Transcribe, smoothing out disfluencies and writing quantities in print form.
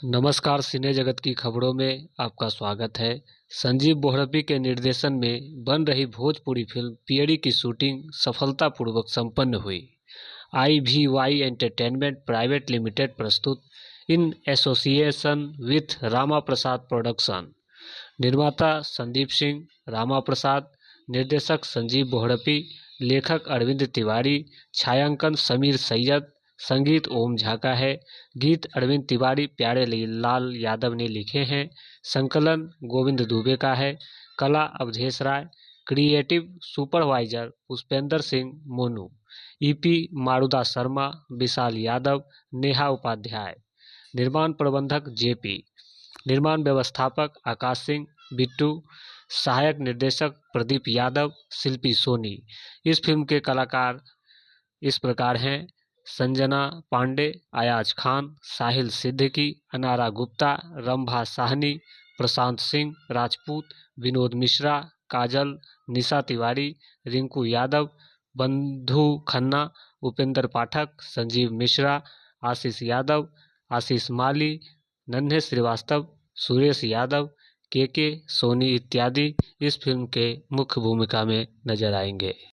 नमस्कार, सिने जगत की खबरों में आपका स्वागत है। संजीव बोहरपी के निर्देशन में बन रही भोजपुरी फिल्म पीयरी की शूटिंग सफलतापूर्वक संपन्न हुई। IVY एंटरटेनमेंट प्राइवेट लिमिटेड प्रस्तुत in association with Rama Prasad production. निर्माता संदीप सिंह रामा प्रसाद, निर्देशक संजीव बोहरपी, लेखक अरविंद तिवारी, छायांकन समीर सैयद, संगीत ओम झा का है। गीत अरविंद तिवारी प्यारे लाल यादव ने लिखे हैं। संकलन गोविंद दुबे का है। कला Awadhesh Rai. Creative supervisor Pushpendra Singh Monu. EP मारुदा शर्मा, विशाल यादव, नेहा उपाध्याय। निर्माण प्रबंधक JP। निर्माण व्यवस्थापक आकाश सिंह बिट्टू। सहायक निर्देशक प्रदीप यादव, शिल्पी सोनी। इस फिल्म के कलाकार इस प्रकार हैं: संजना पांडे, अयाज खान, साहिल सिद्दीकी, अनारा गुप्ता, रंभा साहनी, प्रशांत सिंह राजपूत, विनोद मिश्रा, काजल, निशा तिवारी, रिंकू यादव, बंधु खन्ना, उपेंद्र पाठक, संजीव मिश्रा, आशीष यादव, आशीष माली, नन्हे श्रीवास्तव, सुरेश यादव, KK सोनी इत्यादि इस फिल्म के मुख्य भूमिका में नजर आएंगे।